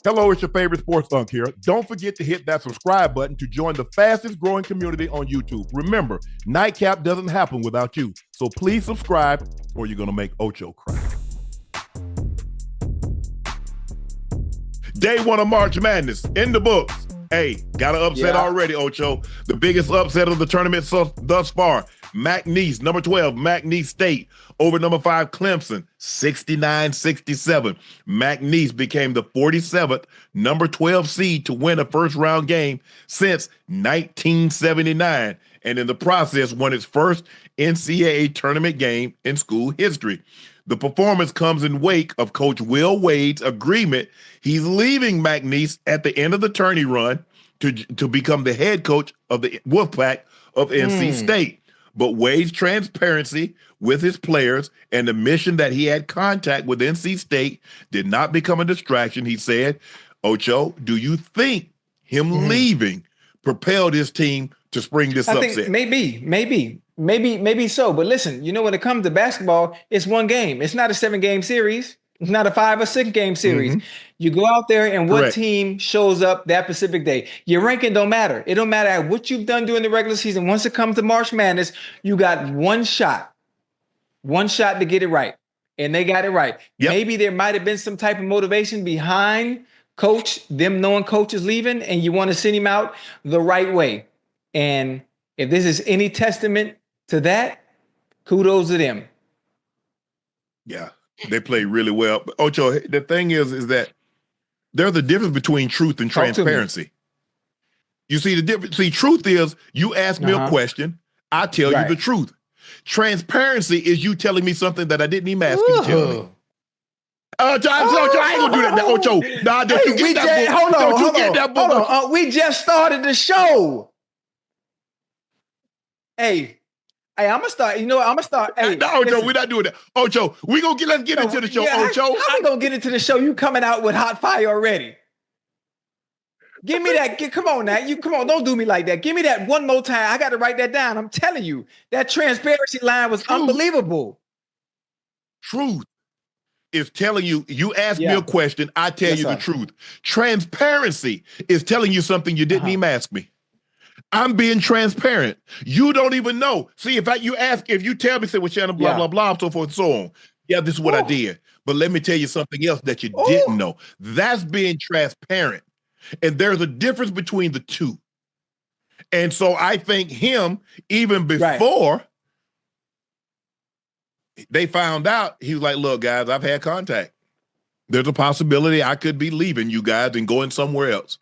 Hello, it's your favorite sports Unc here. Don't forget to hit that subscribe button to join the fastest growing community on YouTube. Remember, Nightcap doesn't happen without you. So please subscribe or you're going to make Ocho cry. Day one of March Madness in the books. Hey, got an upset already, Ocho. The biggest upset of the tournament thus far. McNeese, number 12, McNeese State, over number 5, Clemson, 69-67. McNeese became the 47th, number 12 seed to win a first-round game since 1979, and in the process won its first NCAA tournament game in school history. The performance comes in wake of Coach Will Wade's agreement. He's leaving McNeese at the end of the tourney run to become the head coach of the Wolfpack of NC State. But Wade's transparency with his players and the mission that he had contact with NC State did not become a distraction. He said, Ocho, do you think him leaving propelled his team to spring this upset? Think maybe so. But listen, when it comes to basketball, it's one game. It's not a 7-game series. It's not a 5 or 6 game series. You go out there and what team shows up that specific day. Your ranking don't matter. It don't matter what you've done during the regular season. Once it comes to March Madness, you got one shot to get it right. And they got it right. Yep. Maybe there might have been some type of motivation behind coach, them knowing coach is leaving, and you want to send him out the right way. And if this is any testament to that, kudos to them. Yeah. They play really well. But Ocho, the thing is that there's a difference between truth and transparency. You see the difference? See, truth is you ask me a question, I tell you the truth. Transparency is you telling me something that I didn't even ask you to tell me. Ocho, I ain't gonna do that now, Ocho. Nah, don't you get that book. Don't you get that book. Hold on. We just started the show. Hey, I'm gonna start. I'm gonna start. Hey, no, Ocho, we're not doing that. Ocho, let's get into the show. Ocho, how we gonna get into the show? You coming out with hot fire already? Give me that. Come on now. Come on. Don't do me like that. Give me that one more time. I got to write that down. I'm telling you, that transparency line was unbelievable. Truth is telling you. You ask me a question, I tell you the truth. Transparency is telling you something you didn't even ask me. I'm being transparent. You don't even know. See, if you tell me, say, well, Shannon, blah, blah, blah, so forth and so on. Yeah, this is what I did. But let me tell you something else that you didn't know. That's being transparent. And there's a difference between the two. And so I think him, even before they found out, he was like, look, guys, I've had contact. There's a possibility I could be leaving you guys and going somewhere else.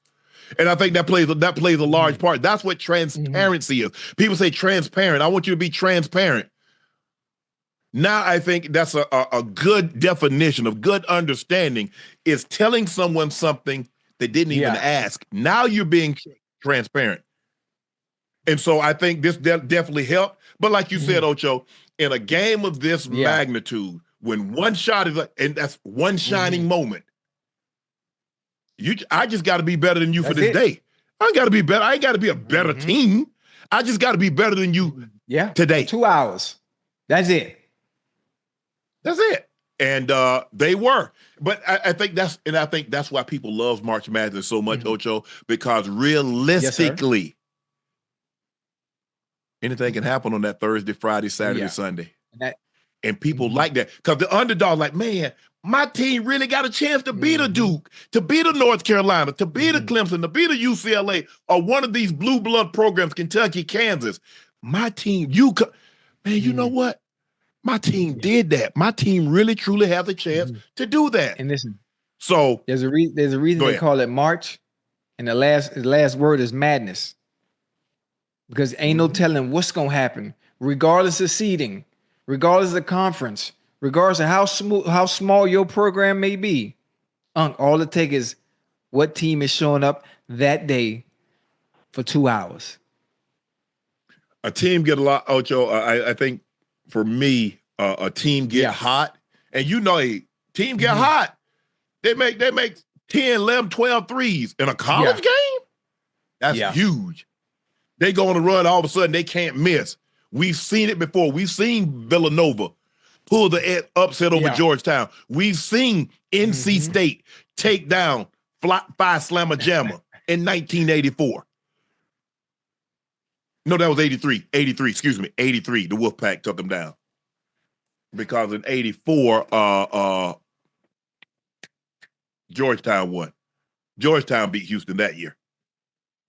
And I think that plays a large part. That's what transparency is. People say transparent. I want you to be transparent. Now I think that's a good definition of good understanding is telling someone something they didn't even ask. Now you're being transparent. And so I think this definitely helped. But like you said, Ocho, in a game of this magnitude, when one shot is and that's one shining moment, I just got to be better than you for this day. I got to be better. I ain't got to be a better team. I just got to be better than you today. 2 hours. That's it. That's it. And they were. But I think that's why people love March Madness so much, Ocho, because realistically, anything can happen on that Thursday, Friday, Saturday, Sunday. And people like that. Because the underdog, like, man, my team really got a chance to beat a Duke, to beat a North Carolina, to beat a Clemson, to beat a UCLA, or one of these blue blood programs, Kentucky, Kansas. My team, you know what? My team did that. My team really, truly has a chance to do that. And listen, so there's a reason they call it March, and the last word is madness. Because ain't no telling what's gonna happen, regardless of seeding, regardless of the conference, regardless of how small your program may be. All it takes is what team is showing up that day for 2 hours. A team get a lot, Ocho. I think for me, a team get hot, and a team get hot. They make 10, 11, 12 threes in a college game. That's huge. They go on a run, all of a sudden they can't miss. We've seen it before. We've seen Villanova pull the upset over Georgetown. We've seen NC State take down Phi Slamma Jamma in 1984. No, that was 83. 83, excuse me. 83. The Wolfpack took them down. Because in 84, Georgetown won. Georgetown beat Houston that year.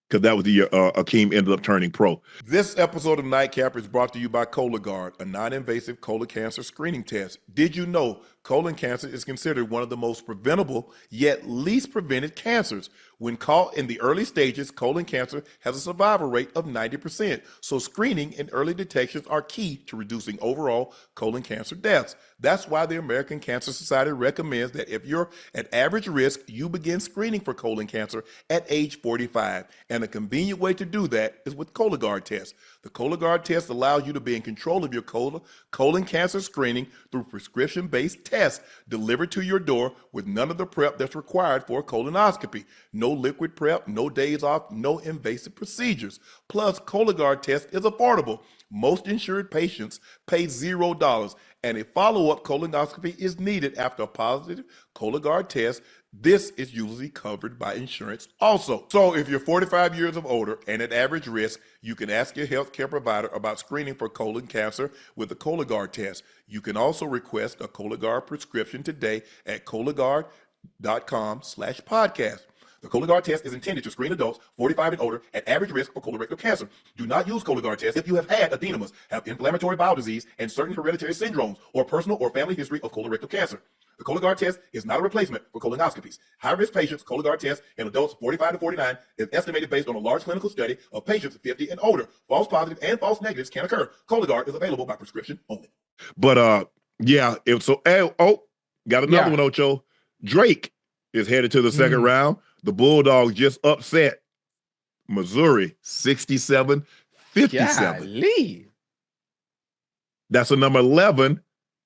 Because that was the year Akeem ended up turning pro. This episode of Nightcap is brought to you by Cologuard, a non-invasive colon cancer screening test. Did you know colon cancer is considered one of the most preventable yet least prevented cancers? When caught in the early stages, colon cancer has a survival rate of 90%. So screening and early detections are key to reducing overall colon cancer deaths. That's why the American Cancer Society recommends that if you're at average risk, you begin screening for colon cancer at age 45. And a convenient way to do that is with Cologuard test. The Cologuard test allows you to be in control of your colon cancer screening through prescription-based tests delivered to your door with none of the prep that's required for a colonoscopy. No liquid prep, no days off, no invasive procedures. Plus, Cologuard test is affordable. Most insured patients pay $0, and a follow-up colonoscopy is needed after a positive Cologuard test. This is usually covered by insurance also. So if you're 45 years of older and at average risk, you can ask your healthcare provider about screening for colon cancer with the Cologuard test. You can also request a Cologuard prescription today at Cologuard.com/podcast. The Cologuard test is intended to screen adults 45 and older at average risk for colorectal cancer. Do not use Cologuard test if you have had adenemas, have inflammatory bowel disease, and certain hereditary syndromes, or personal or family history of colorectal cancer. The Cologuard test is not a replacement for colonoscopies. High-risk patients' Cologuard test in adults 45 to 49 is estimated based on a large clinical study of patients 50 and older. False positives and false negatives can occur. Cologuard is available by prescription only. But got another one, Ocho. Drake is headed to the second round. The Bulldogs just upset Missouri 67-57. Golly. That's a number 11,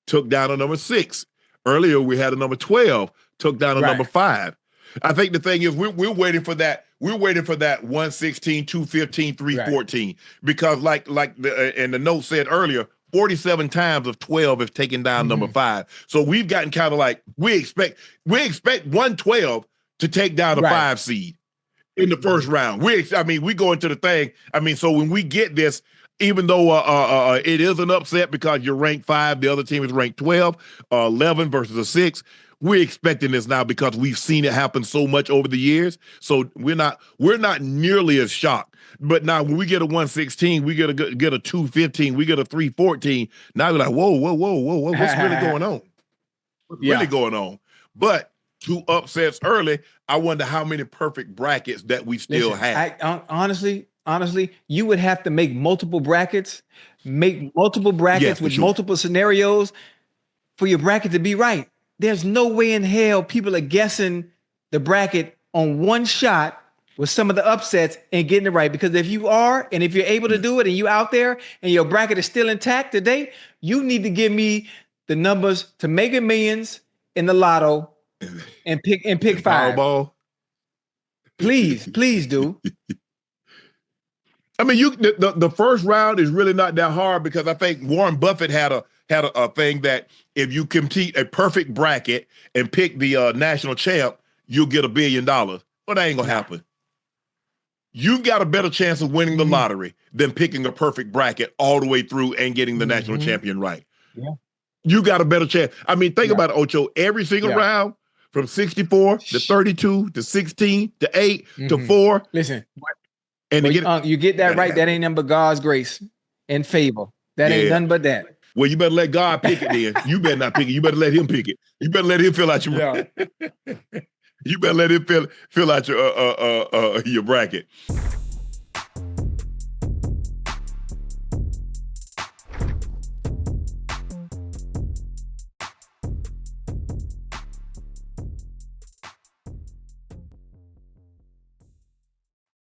took down a number 6. Earlier, we had a number 12, took down a number 5. I think the thing is we're waiting for that. We're waiting for that 116, 215, 314. Because like the note said earlier, 47 times of 12 have taken down number 5. So we've gotten kind of like, we expect 112 to take down a 5 seed in the first round. We go into the thing. So when we get this, even though it is an upset because you're ranked 5, the other team is ranked 12, 11 versus a 6. We're expecting this now because we've seen it happen so much over the years. So we're not nearly as shocked. But now when we get a 116, we get a 215, we get a 314. Now we're like, whoa, what's really going on? What's really going on? But 2 upsets early, I wonder how many perfect brackets that we still have. Honestly, you would have to make multiple brackets with multiple scenarios for your bracket to be right. There's no way in hell people are guessing the bracket on one shot with some of the upsets and getting it right. Because if you are, and if you're able to do it and you out there and your bracket is still intact today, you need to give me the numbers to Mega Millions in the lotto and pick 5. Powerball. Please do. The first round is really not that hard because I think Warren Buffett had a thing that if you compete a perfect bracket and pick the national champ, you'll get $1 billion. But that ain't gonna happen. You've got a better chance of winning the lottery than picking a perfect bracket all the way through and getting the national champion right. Yeah. You got a better chance. Think about it, Ocho. Every single round from 64 to 32 to 16 to 8 to 4. Listen. And you get that right. That ain't nothing but God's grace and favor. That ain't nothing but that. Well, you better let God pick it then. You better not pick it. You better let him pick it. You better let him fill out your bracket. You better let him fill out your bracket.